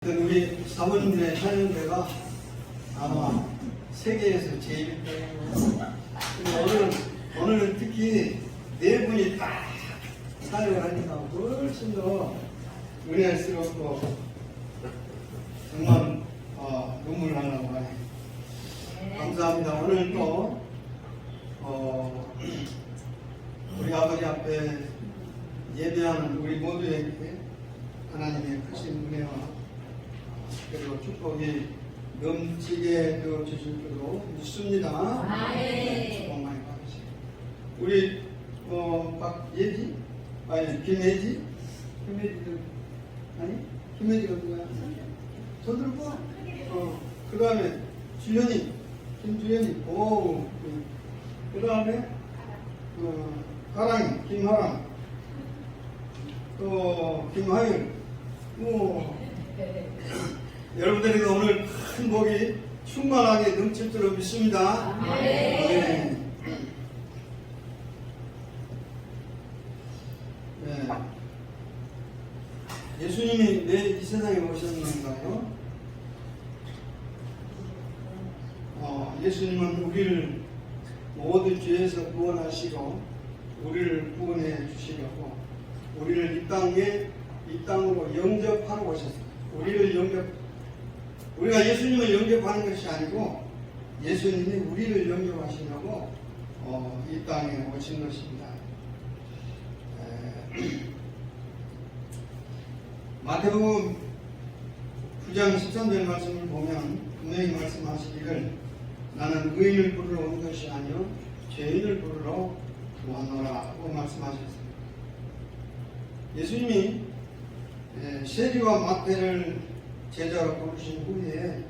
우리 사모님의 사연대가 아마 세계에서 제일 거예요. 오늘은 특히 네 분이 딱 사연을 하니까 훨씬 더 은혜스럽고 정말 눈물 나려고 하네. 감사합니다. 오늘 또 우리 아버지 앞에 예배하는 우리 모두에게 하나님의 크신 은혜와 그리고 축복이 넘치게 되어 주실 줄로 믿습니다. 축복 많이 받으시고 우리 박예지? 아니 김예지? 김예지가 누구야? 손 들고? 그 다음에 주연이 김주연이 그 다음에 가랑이 김하랑 또 김하율 여러분들에게 오늘 큰 복이 충만하게 넘칠 줄로 믿습니다. 네. 예수님이 왜 이 세상에 오셨는가요? 예수님은 우리를 모든 죄에서 구원하시고 우리를 구원해 주시려고 우리를 이 땅으로 영접하러 오셨습니다. 우리가 예수님을 영접하는 것이 아니고 예수님이 우리를 영접하시려고 이 땅에 오신 것입니다. 마태복음 9장 13절 말씀을 보면 분명히 말씀하시기를 나는 의인을 부르러 온 것이 아니요 죄인을 부르러 왔노라고 말씀하셨습니다. 예수님이 세리와 마태를 제자로 부르신 후에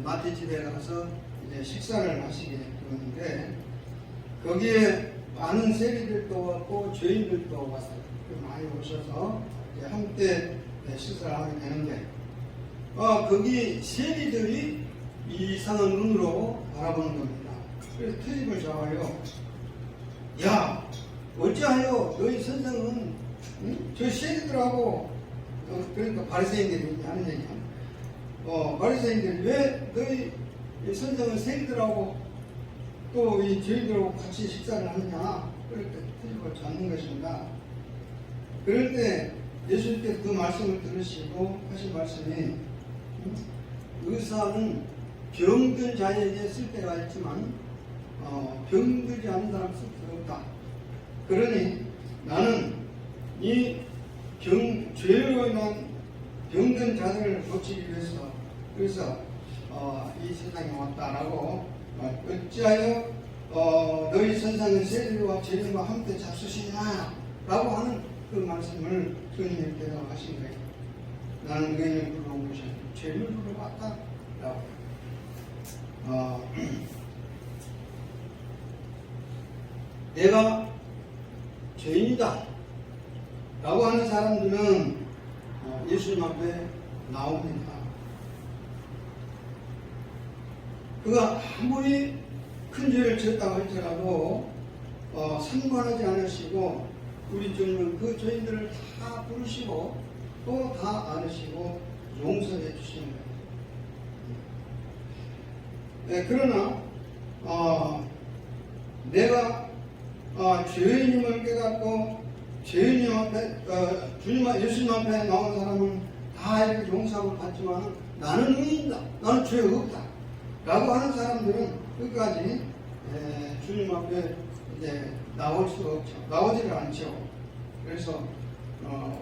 마태 집에 가서 이제 식사를 하시게 되었는데 거기에 많은 세리들도 왔고 죄인들도 왔어요. 많이 오셔서 이제 함께 식사를 하게 되는데 거기 세리들이 이상한 눈으로 바라보는 겁니다. 그래서 트집을 잡아요. 야, 어찌하여 너희 선생은 저 세리들하고 그러니까 바리새인들이 하는 얘기야. 바리새인들이 왜 너희 선생은 세리들하고 또 이 죄인들하고 같이 식사를 하느냐? 그럴 때 트집을 잡는 것입니다. 그럴 때 예수님께서 그 말씀을 들으시고 하신 말씀이 의사는 병든 자에게 쓸 때가 있지만 병들지 않은 사람 쓸 때가 없다. 그러니 나는 이 죄로 인한 병든 자들을 고치기 위해서 그래서 이 세상에 왔다라고 어찌하여 너희 선상의 세리와 죄인과 함께 잡수시냐 라고 하는 그 말씀을 주님께서 하신 거예요. 나는 의인을 부르러 온 것이 아니고 죄를 부르러 왔다 라고 내가 죄인이다 라고 하는 사람들은 예수님 앞에 나옵니다. 그가 아무리 큰 죄를 지었다고 할지라도 상관하지 않으시고 우리 주님은 그 죄인들을 다 부르시고 또 다 안으시고 용서해 주시는 거예요. 그러나 내가 죄인임을 깨닫고 죄인님 앞에 예수님 앞에 나온 사람은 다 이렇게 용서를 받지만 나는 의인이다. 나는 죄 없다. 라고 하는 사람들은 끝까지 주님 앞에 이제 나올 수가 없죠. 나오지를 않죠. 그래서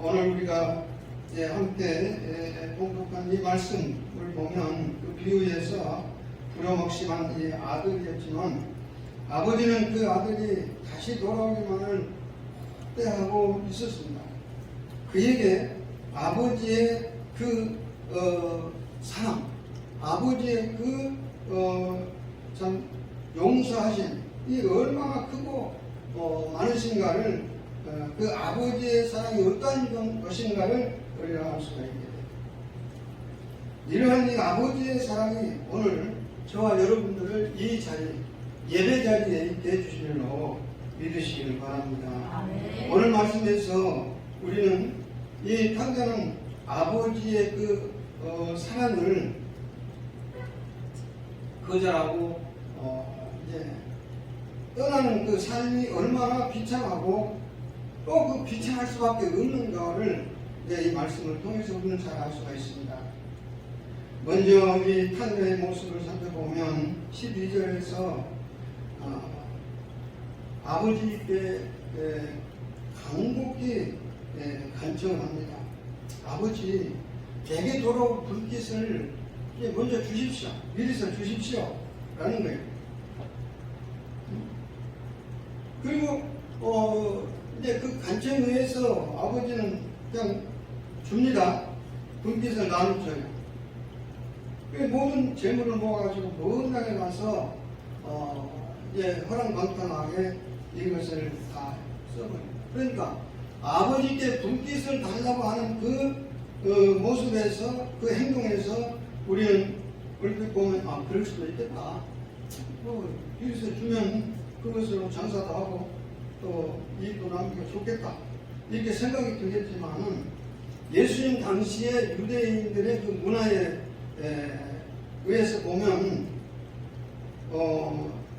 오늘 우리가 이제 함께 공독한 이 말씀을 보면 그 비유에서 부려먹심한 이 아들이었지만 아버지는 그 아들이 다시 돌아오기만을 때하고 있었습니다. 그에게 아버지의 그 사랑, 아버지의 참 용서하신 이 얼마나 크고 많으신가를 그 아버지의 사랑이 어떠한 것인가를 우리가 알 수가 있게 됩니다. 이러한 이 아버지의 사랑이 오늘 저와 여러분들을 이 자리, 예배 자리에 있게 해주시려고 믿으시기를 바랍니다. 오늘 말씀에서 우리는 이 탕자는 아버지의 그 사랑을 거절하고 이제 떠나는 그 삶이 얼마나 비참하고 또 그 비참할 수밖에 없는가를 이제 이 말씀을 통해서 우리는 잘 알 수가 있습니다. 먼저 이 탄자의 모습을 살펴보면 12절에서 아버지께 간곡히 간청을 합니다. 아버지, 내게 돌아올 불빛을 먼저 주십시오. 미리서 주십시오. 라는 거예요. 그리고 이제 그 간청에 의해서 아버지는 그냥 줍니다. 불빛을 나눠줘요. 모든 재물을 모아가지고 먼 땅에 가서 이제 허랑방탕하게 이것을 다 써버려요. 그러니까 아버지께 불빛을 달라고 하는 그 모습에서, 그 행동에서 우리는 얼핏 보면 그럴 수도 있겠다. 여기서 주면 그것으로 장사도 하고 또 이익도 남기고 좋겠다. 이렇게 생각이 들겠지만은 예수님 당시에 유대인들의 그 문화에 의해서 보면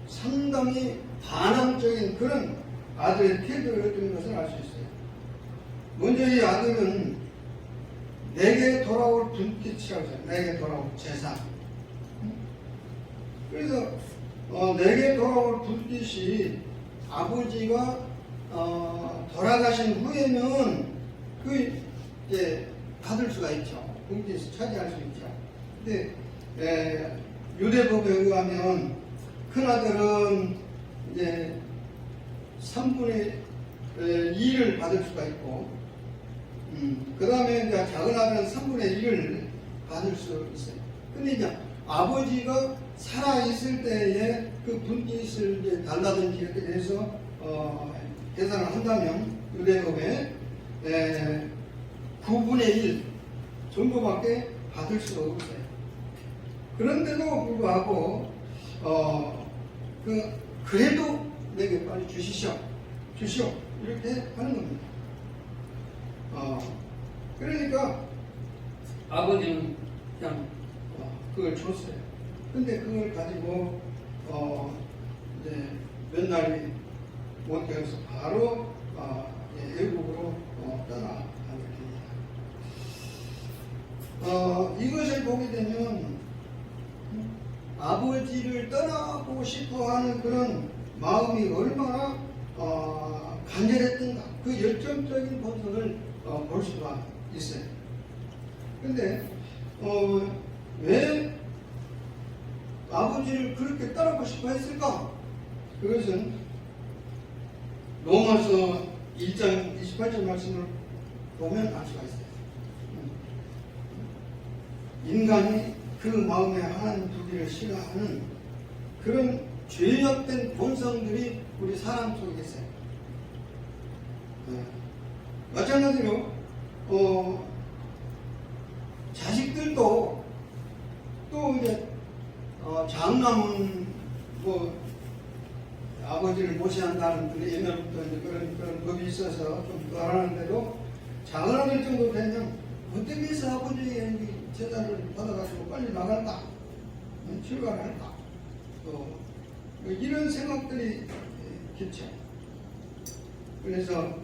상당히 반항적인 그런 아들의 태도였던 것을 알 수 있어요. 먼저 이 아들은 내게 돌아올 불빛이라고 해요. 내게 돌아올 재산. 그래서 내게 돌아올 불빛이 아버지가 돌아가신 후에는 그 이제 받을 수가 있죠. 불빛을 차지할 수 있죠. 근데 유대법에 의하면 큰 아들은 이제 3분의 2를 받을 수가 있고, 그 다음에 이제 작은 아들은 3분의 1을 받을 수 있어요. 근데 이제 아버지가 살아있을 때에 그 분깃을 이제 달라든지 이렇게 해서 계산을 한다면 유대법에 9분의 1 정도밖에 받을 수가 없어요. 그런데도 불구하고 그래도 내게 빨리 주시오 이렇게 하는 겁니다. 그러니까 아버지는 그냥 그걸 줬어요. 근데 그걸 가지고 이제 몇 날이 못 되어서 바로 애국으로 떠나가게 됩니다. 이것을 보게 되면 아버지를 떠나고 싶어하는 그런 마음이 얼마나 간절했던가, 그 열정적인 모습을 볼 수가 있어요. 근데 왜 아버지를 그렇게 따르고 싶어 했을까? 그것은 로마서 1장 28절 말씀을 보면 알 수가 있어요. 인간이 그 마음에 하나님 두기를 싫어하는 그런 죄악된 본성들이 우리 사람 속에 있어요. 마찬가지로 자식들도 또 이제 장남은 아버지를 모시한다는 그런 옛날부터 이제 그런 법이 있어서 좀 그러는데도 작은 아들 정도 되면 어떻게 해서 아버지의 제자를 받아가지고 빨리 나갈까, 출가를 할까, 또 이런 생각들이 깊죠. 그래서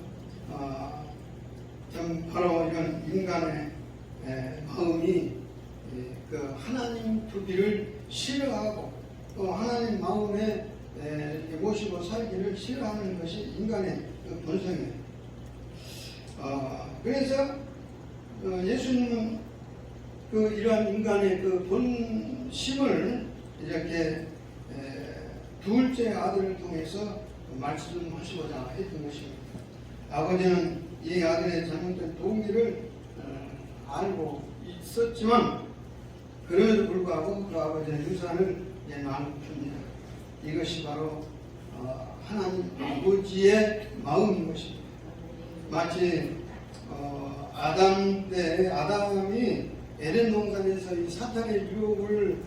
좀 바로 이런 인간의 마음이 그 하나님 두기를 싫어하고 또 하나님 마음에 모시고 살기를 싫어하는 것이 인간의 그 본성이에요. 그래서 예수님은 이러한 인간의 그 본심을 이렇게 둘째 아들을 통해서 말씀하시고자 했던 것입니다. 아버지는 이 아들의 잘못된 동기를 알고 있었지만 그럼에도 불구하고 그 아버지의 유산을 나눠줍니다. 이것이 바로 하나님 아버지의 마음인 것입니다. 마치 아담 때 아담이 에덴 동산에서 이 사탄의 유혹을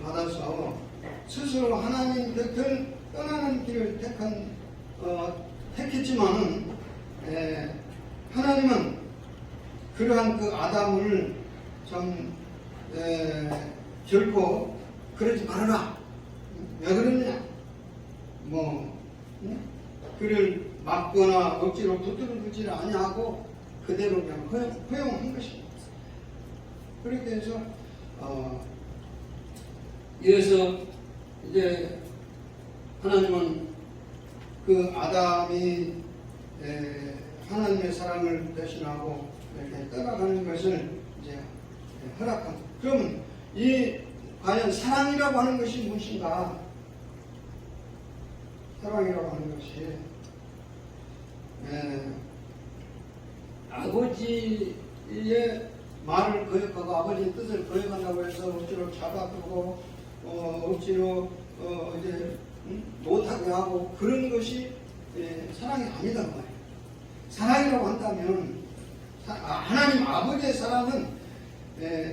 받아서 스스로 하나님 곁을 떠나는 길을 택했지만은 하나님은 그러한 그 아담을 좀 결코 그러지 말아라. 왜 그러냐? 그를 막거나 억지로 붙들어 두지를 아니하고 그대로 그냥 허용한 것입니다. 그렇게 해서 이래서 이제 하나님은 그 아담이 하나님의 사랑을 대신하고 이렇게 떠나가는 것을 이제 허락합니다. 그러면 이 과연 사랑이라고 하는 것이 무엇인가? 사랑이라고 하는 것이 아버지의 말을 거역하고 아버지의 뜻을 거역한다고 해서 억지로 잡아두고 억지로 이제 못하게 하고 그런 것이 사랑이 아니다 그 말이에요. 사랑이라고 한다면 하나님 아버지의 사랑은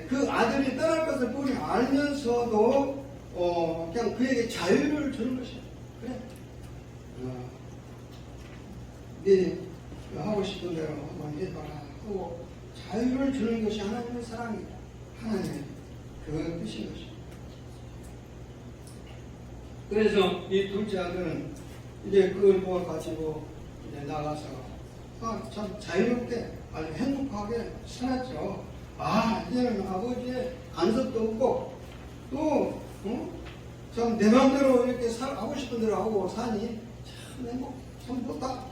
그 아들이 떠날 것을 뻔히 알면서도 그냥 그에게 자유를 주는 것이에요. 그래. 네 하고 싶은 대로 한번 해봐라 하고 자유를 주는 것이 하나님의 사랑이다. 하나님의 그 뜻인 것입니다. 그래서 이 둘째 아들은 이제 그걸 가지고 이제 나가서 참 자유롭게 아주 행복하게 살았죠. 이제는 아버지의 간섭도 없고 또 참 내 마음대로 이렇게 하고 싶은 대로 하고 사니 참 행복, 참 좋다.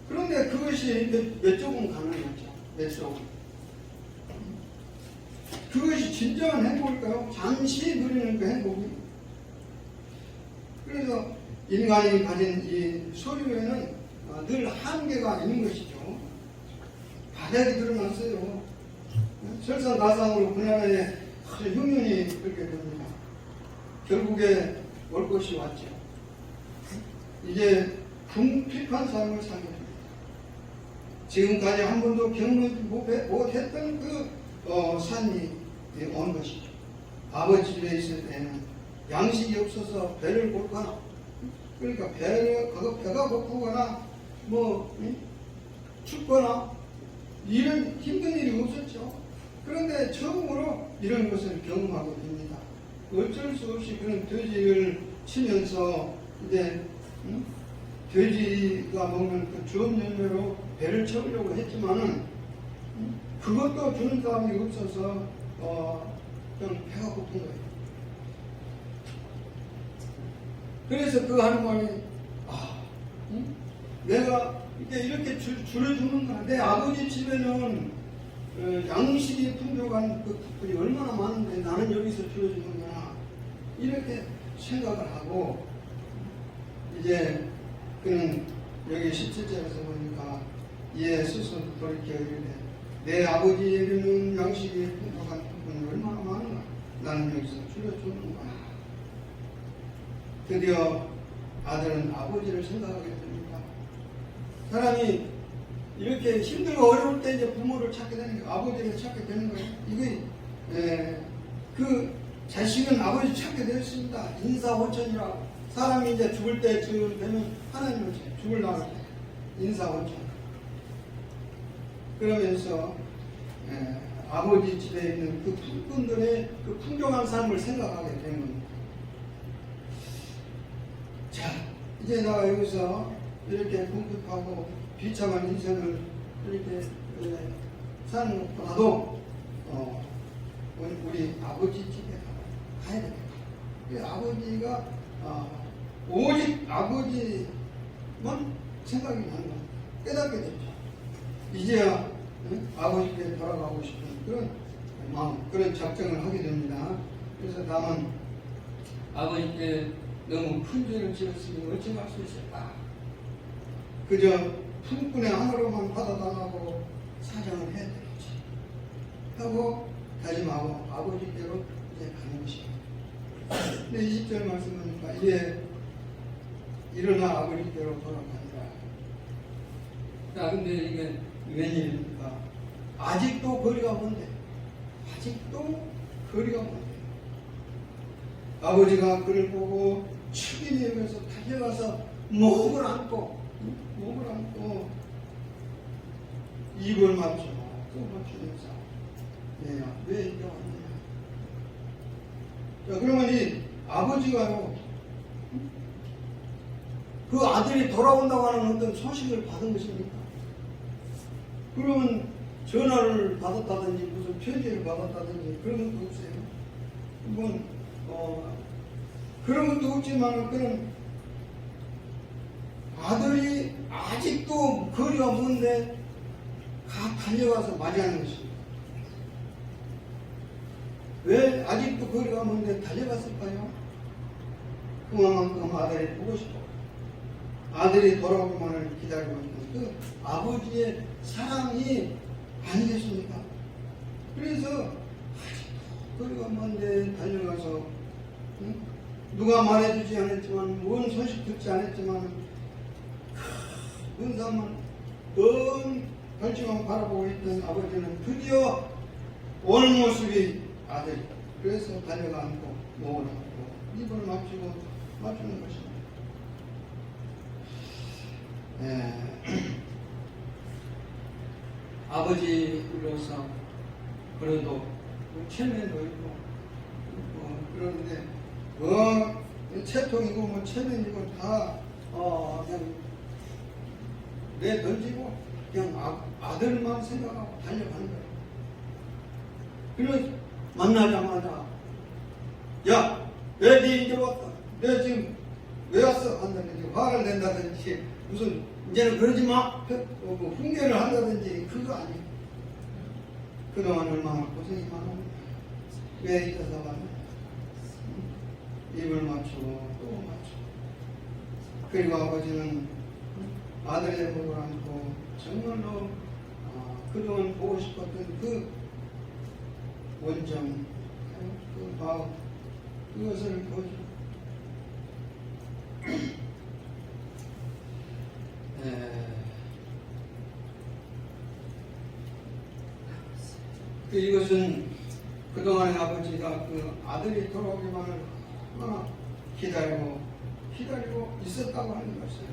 그런데 그것이 몇 조금 가능하죠. 몇 조금. 그것이 진정한 행복일까요? 잠시 누리는 그 행복이. 그래서 인간이 가진 이 소유에는 늘 한계가 있는 것이죠. 바닥이 드러났어요. 설상가상으로 그날에 흉년이 그렇게 됩니다. 결국에 올 것이 왔죠. 이제 궁핍한 삶을 살게 됩니다. 지금까지 한 번도 경험하지 못했던 그 산이 온 것이죠. 아버지 집에 있을 때는 양식이 없어서 배를 고르거나, 그러니까 배가 고프거나 춥거나 이런 힘든 일이 없었죠. 그런데 처음으로 이런 것을 경험하게 됩니다. 어쩔 수 없이 그런 돼지를 치면서 이제 돼지가 먹는 그 주업 열매로 배를 채우려고 했지만은 그것도 주는 사람이 없어서 좀 배가 고픈 거예요. 그래서 그 하는 말이 내가 이렇게 줄여주는구나. 내 아버지 집에는 양식이 풍족한 그 국들이 얼마나 많은데 나는 여기서 줄여주는구나. 이렇게 생각을 하고 이제 그는 여기 17절에서 보니까 이에 스스로 돌이켜 이르되 내 아버지에게는 양식이 풍족한 국들이 얼마나 많은가. 나는 여기서 줄여주는구나. 드디어 아들은 아버지를 생각하게 됩니다. 사람이 이렇게 힘들고 어려울 때 이제 부모를 찾게 되는 거예요. 아버지를 찾게 되는 거예요. 이게 그 자식은 아버지 찾게 되었습니다. 인사원천이라고. 사람이 이제 죽을 때쯤 되면 하나님을 죽을 날을 때 인사원천. 그러면서 아버지 집에 있는 그 품꾼들의 그 풍족한 삶을 생각하게 되는 겁니다. 자, 이제 나 여기서 이렇게 궁핍하고 비참한 인생을 이렇게 사는 것보다도 우리 아버지 집에 가야 됩니다. 아버지가 오직 아버지만 생각이 나는 거 깨닫게 됐죠. 이제야 아버지께 돌아가고 싶은 그런 마음, 그런 작정을 하게 됩니다. 그래서 다만 아버지께 너무 큰 죄를 지었으니 어찌할 수 있을까? 그저 품꾼의 하나로만 받아달라고 사정을 해야 되겠지 하고 다짐하고 아버지께로 이제 가는 것입니다. 근데 20절 말씀하니까 이제 일어나 아버지께로 돌아간다. 자, 근데 이게 웬일입니까? 아직도 거리가 먼데, 아직도 거리가 먼데. 아버지가 그를 보고 축이 여겨서 달려가서 몸을 안고 입을 맞춰 또 맞추면서 내야 왜 이제 왔느냐. 자, 그러면 이 아버지가요, 그 아들이 돌아온다고 하는 어떤 소식을 받은 것입니까? 그러면 전화를 받았다든지 무슨 편지를 받았다든지 그런 것도 없어요. 그런 것도 없지만 그런 아들이 아직도 거리가 먼데 달려가서 맞이하는 것입니다. 왜 아직도 거리가 먼데 달려갔을까요? 그만큼 아들이 보고 싶어. 아들이 돌아오기만을 기다리고 있는 그 아버지의 사랑이 아니겠습니까? 그래서 아직도 거리가 먼데 달려가서 누가 말해주지 않았지만 뭔 소식 듣지 않았지만 큰 산만 먼 별지만 바라보고 있던 아버지는 드디어 오는 모습이 아들. 그래서 달려가 앉고 목을 안고 입을 맞추는 것입니다. 아버지로서 그래도 체면도 있고 그런데 채통이고 체면이고 다 그냥 내던지고 그냥 아들만 생각하고 달려가는 거예요. 그래서 만나자마자 야, 왜 네 이제 왔다? 내 지금 왜 왔어? 한다든지 화를 낸다든지 무슨 이제는 그러지 마. 훈계를 한다든지 그거 아니에요. 그동안 얼마나 고생이 많았는데 왜 이따서 왔냐? 입을 맞추고 또 맞추고 그리고 아버지는 아들의 목을 안고 정말로 그동안 보고 싶었던 그 원정, 그 마음, 그것을 보여주고 이것은 그동안의 아버지가 그 아들이 돌아오기만을 기다리고 있었다고 하는 것을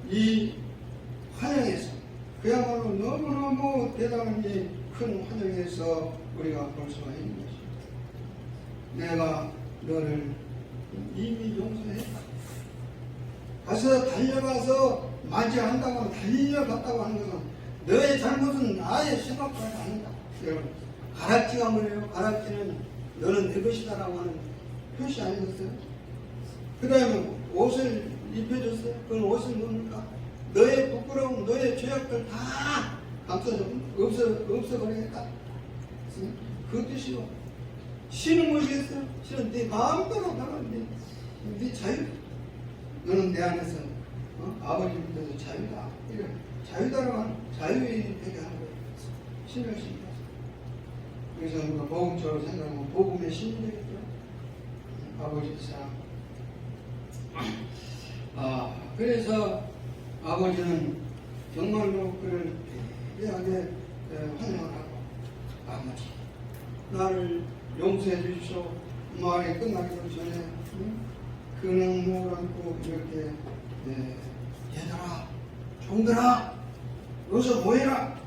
이 환영에서 그야말로 너무너무 대단한 큰 환영에서 우리가 볼 수가 있는 것입니다. 내가 너를 이미 용서했다. 가서 달려가서 맞이한다고 하면 달려갔다고 하는 것은 너의 잘못은 나의 생각과는 아니다. 여러분, 가락지가 뭐예요? 가락지는 너는 내 것이다라고 하는 표시 아니겠어요? 그 다음에 옷을 입혀줬어요. 그건 옷은 뭡니까? 너의 부끄러움, 너의 죄악들 다 감싸줘 없어버리겠다. 그 뜻이요. 신은 무엇이겠어요? 신은 네 마음대로 나가는 네 자유. 너는 내 안에서 아버지 밑에서 자유다. 이런 자유다라고 하는 자유인이 되게 하는 거예요. 신을 신다. 그래서 우리가 복음적으로 생각하면 복음의 신이 되겠죠. 아버지 사랑. 그래서 아버지는 정말로 그를 대하게 환영을 하고 아버지 나를 용서해 주십시오. 말이 끝나기도 전에 그는 목을 안고 이렇게 얘들아 종들아 여기서 뭐해라.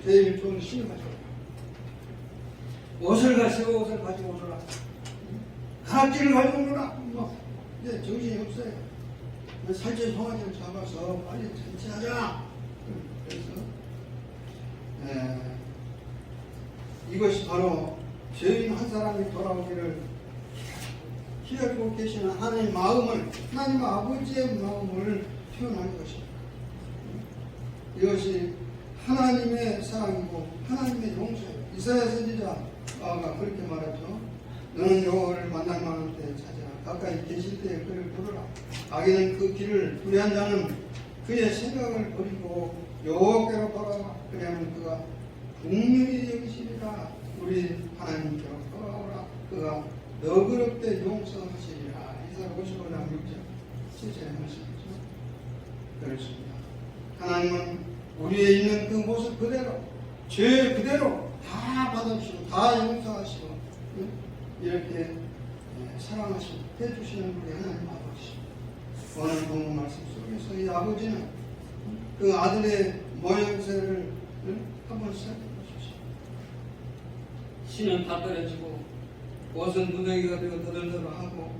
제일 좋은 신을 가져오라. 옷을 가지고 오너라. 가락지를 가지고 오너라. 이제 정신이 없어요. 살찐 송아지를 잡아서 빨리 잔치하자. 그래서 이것이 바로 죄인 한 사람이 돌아오기를 기다리고 계시는 하나님의 마음을, 하나님 아버지의 마음을 표현하는 것입니다. 이것이 하나님의 사랑이고 하나님의 용서예요. 이사야 선지자가 그렇게 말하죠. 너는 여호와를 만날 만한 때에 찾아라. 가까이 계실 때에 그를 부르라. 악인은 그 길을 불의한 자는 그의 생각을 버리고 여호와께로 돌아와. 그러면 그가 국률이 여기시리라. 우리 하나님께로 돌아오라. 그가 너그럽게 용서하시리라. 이사야 55장 6절 7절의 말씀이죠. 그렇습니다. 하나님은 우리에 있는 그 모습 그대로, 죄 그대로 다 받아주시고 다 용서하시고 이렇게 사랑하시고 해주시는 우리 하나님 아버지. 오늘 본문 말씀 속에서 이 아버지는 그 아들의 모양새를 한번 생각해 보십시오. 신은 다 떨어지고 옷은 무더기가 되고 더들더들하고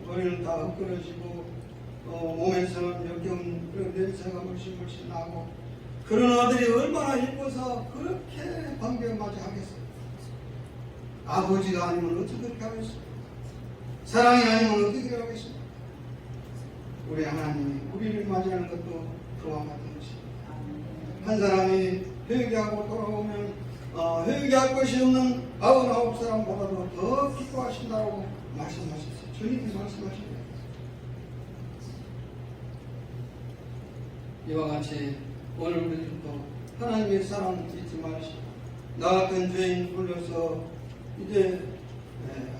머리는 다 헛걸어지고 몸에서는 역겨운 그런 냄새가 물씬물씬 나고 그런 아들이 얼마나 이뻐서 그렇게 반겨맞이 하겠어요. 아버지가 아니면 어떻게 그렇게 하겠어요? 사랑이 아니면 어떻게 하겠어요? 우리 하나님이 우리를 맞이하는 것도 그와 같은 것입니다. 한 사람이 회개하고 돌아오면 회개할 것이 없는 99사람보다도 더 기뻐하신다고 말씀하셨어요. 주님이 말씀하십니다. 이와 같이 오늘 우리들도 하나님의 사랑 잊지 마시고 나 같은 죄인 불러서 이제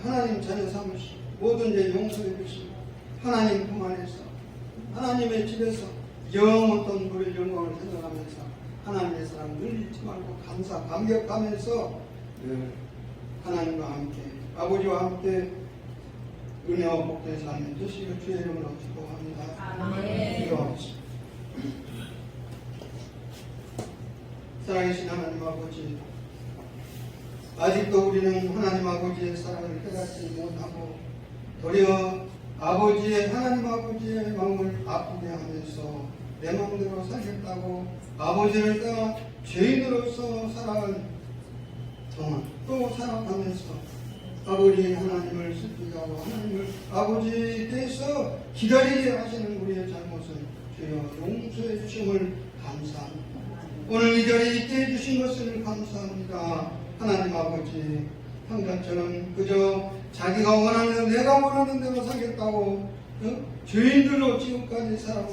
하나님 자녀 삼으시고 모든 죄 용서해 주시고 하나님 품 안에서 하나님의 집에서 영원한 우리 영광을 생각하면서 하나님의 사랑 늘 잊지 말고 감사 감격하면서 하나님과 함께 아버지와 함께 은혜와 복된 삶을 주시고 주의 이름으로 축복합니다. 아멘. 기도하겠습니다. 사랑하신 하나님 아버지, 아직도 우리는 하나님 아버지의 사랑을 깨닫지 못하고 도리어 아버지의 하나님 아버지의 마음을 아프게 하면서 내 마음대로 살겠다고 아버지를 떠나 죄인으로서 살아간 동안 또 살아가면서 아버지 하나님을 슬프게 하고 하나님을 아버지께서 기다리게 하시는 우리의 잘못을 주여 용서해 주심을 감사합니다. 오늘 이 자리에 있게 해주신 것을 감사합니다. 하나님 아버지, 한간처럼 그저 자기가 원하는 대로 내가 원하는 대로 살겠다고 죄인들로 지금까지 살아온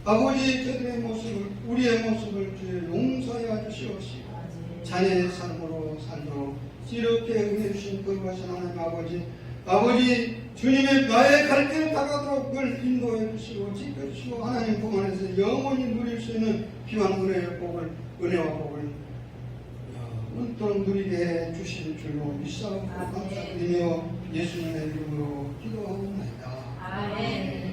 아버지 저들의 모습을 우리의 모습을 주여 용서해 주시옵시고 자녀의 삶으로 살도록 이렇게 응해 주신 거룩하신 하나님 아버지 주님의 나의 갈 길을 다가도록 늘 인도해 주시고 지켜주시고 하나님 품 안에서 영원히 누릴 수 있는 귀한 은혜의 복을 은혜와 복을 온통 누리게 해 주실 줄로 믿사옵고 감사드리며 예수님의 이름으로 기도하옵나이다. 아멘.